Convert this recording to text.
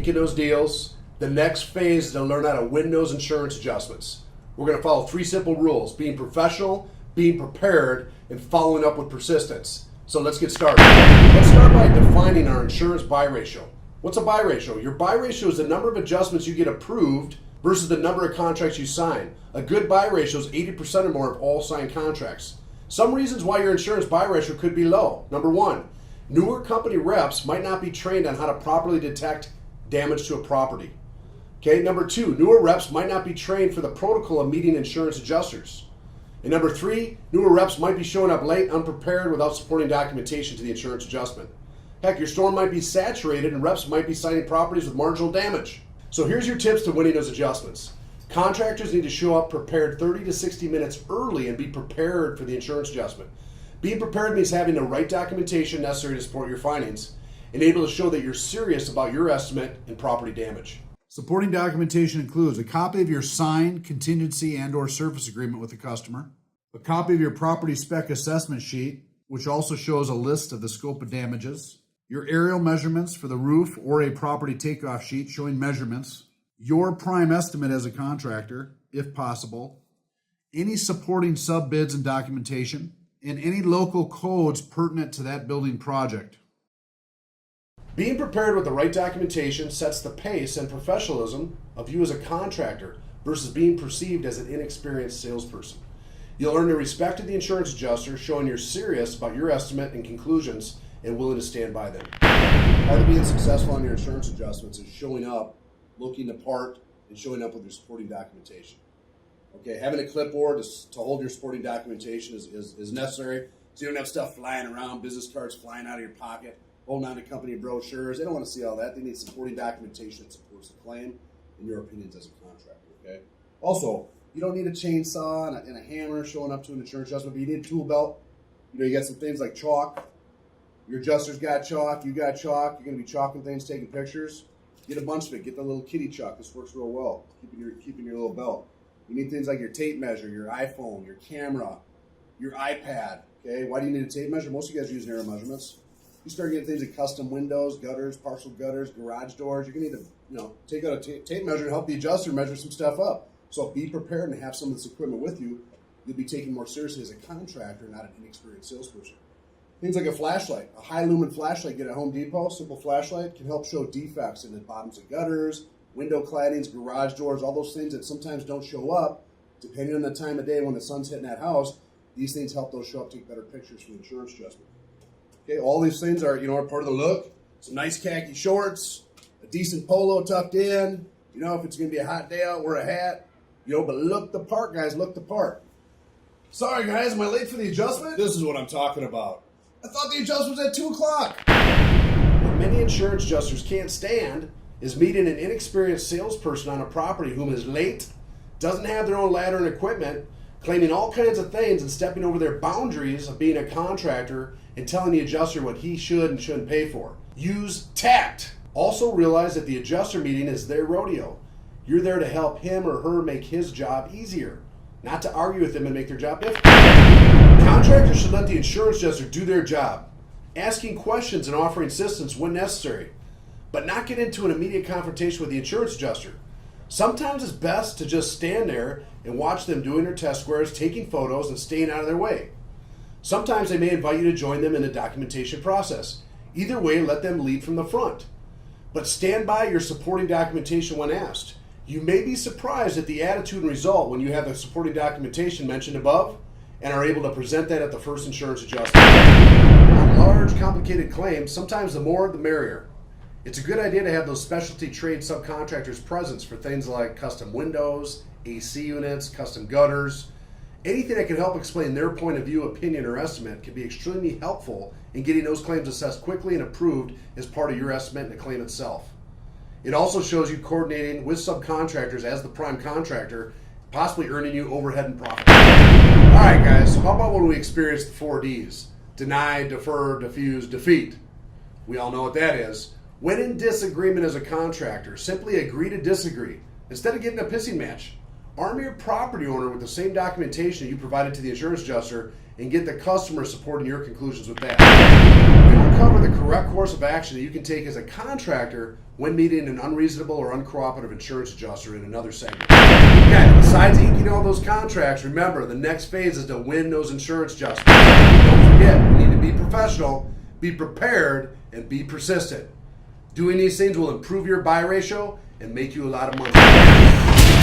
inking those deals. The next phase is to learn how to win those insurance adjustments. We're going to follow 3 simple rules: being professional, being prepared, and following up with persistence. So let's get started. Let's start by defining our insurance buy ratio. What's a buy ratio? Your buy ratio is the number of adjustments you get approved versus the number of contracts you sign. A good buy ratio is 80% or more of all signed contracts. Some reasons why your insurance buy ratio could be low. Number 1, newer company reps might not be trained on how to properly detect damage to a property. Okay, number 2, newer reps might not be trained for the protocol of meeting insurance adjusters. And number 3, newer reps might be showing up late, unprepared, without supporting documentation to the insurance adjustment. Heck, your storm might be saturated and reps might be signing properties with marginal damage. So here's your tips to winning those adjustments. Contractors need to show up prepared 30 to 60 minutes early and be prepared for the insurance adjustment. Being prepared means having the right documentation necessary to support your findings and able to show that you're serious about your estimate and property damage. Supporting documentation includes a copy of your signed contingency and/or service agreement with the customer, a copy of your property spec assessment sheet, which also shows a list of the scope of damages, your aerial measurements for the roof or a property takeoff sheet showing measurements, your prime estimate as a contractor, if possible, any supporting sub-bids and documentation, and any local codes pertinent to that building project. Being prepared with the right documentation sets the pace and professionalism of you as a contractor versus being perceived as an inexperienced salesperson. You'll earn the respect of the insurance adjuster, showing you're serious about your estimate and conclusions and willing to stand by them. Part of being successful on your insurance adjustments is showing up, looking the part, and showing up with your supporting documentation. Okay, having a clipboard to hold your supporting documentation is necessary, so you don't have stuff flying around, business cards flying out of your pocket, holding on to company brochures. They don't want to see all that. They need supporting documentation that supports the claim and your opinions as a contractor, okay? Also, you don't need a chainsaw and a hammer showing up to an insurance adjustment, but you need a tool belt. You got some things like chalk. Your adjuster's got chalk, you got chalk. You're going to be chalking things, taking pictures. Get a bunch of it. Get the little kitty chalk. This works real well, keeping your little belt. You need things like your tape measure, your iPhone, your camera, your iPad, okay? Why do you need a tape measure? Most of you guys use aerial measurements. You start getting things like custom windows, gutters, partial gutters, garage doors. You're going to need to, take out a tape measure and help the adjuster measure some stuff up. So be prepared and have some of this equipment with you. You'll be taken more seriously as a contractor, not an inexperienced salesperson. Things like a flashlight, a high lumen flashlight, get at Home Depot, simple flashlight, can help show defects in the bottoms of gutters, window claddings, garage doors, all those things that sometimes don't show up, depending on the time of day when the sun's hitting that house. These things help those show up, take better pictures for the insurance adjustment. Okay, all these things are part of the look. Some nice khaki shorts, a decent polo tucked in. If it's going to be a hot day out, wear a hat. But look the part, guys, look the part. Sorry, guys, am I late for the adjustment? This is what I'm talking about. I thought the adjustment was at 2 o'clock. What many insurance adjusters can't stand is meeting an inexperienced salesperson on a property whom is late, doesn't have their own ladder and equipment, claiming all kinds of things and stepping over their boundaries of being a contractor and telling the adjuster what he should and shouldn't pay for. Use tact. Also realize that the adjuster meeting is their rodeo. You're there to help him or her make his job easier, not to argue with them and make their job difficult. Contractors should let the insurance adjuster do their job, asking questions and offering assistance when necessary, but not get into an immediate confrontation with the insurance adjuster. Sometimes it's best to just stand there and watch them doing their test squares, taking photos, and staying out of their way. Sometimes they may invite you to join them in the documentation process. Either way, let them lead from the front. But stand by your supporting documentation when asked. You may be surprised at the attitude and result when you have the supporting documentation mentioned above and are able to present that at the first insurance adjustment. On large, complicated claims, sometimes the more the merrier. It's a good idea to have those specialty trade subcontractors present for things like custom windows, AC units, custom gutters. Anything that can help explain their point of view, opinion, or estimate can be extremely helpful in getting those claims assessed quickly and approved as part of your estimate and the claim itself. It also shows you coordinating with subcontractors as the prime contractor, possibly earning you overhead and profit. All right, guys, so how about when we experience the 4 Ds? Deny, defer, diffuse, defeat. We all know what that is. When in disagreement as a contractor, simply agree to disagree instead of getting a pissing match. Arm your property owner with the same documentation you provided to the insurance adjuster and get the customer supporting your conclusions with that. We will cover the correct course course of action that you can take as a contractor when meeting an unreasonable or uncooperative insurance adjuster in another segment. Again, besides inking all those contracts, remember the next phase is to win those insurance adjusters. Don't forget, you need to be professional, be prepared, and be persistent. Doing these things will improve your buy ratio and make you a lot of money.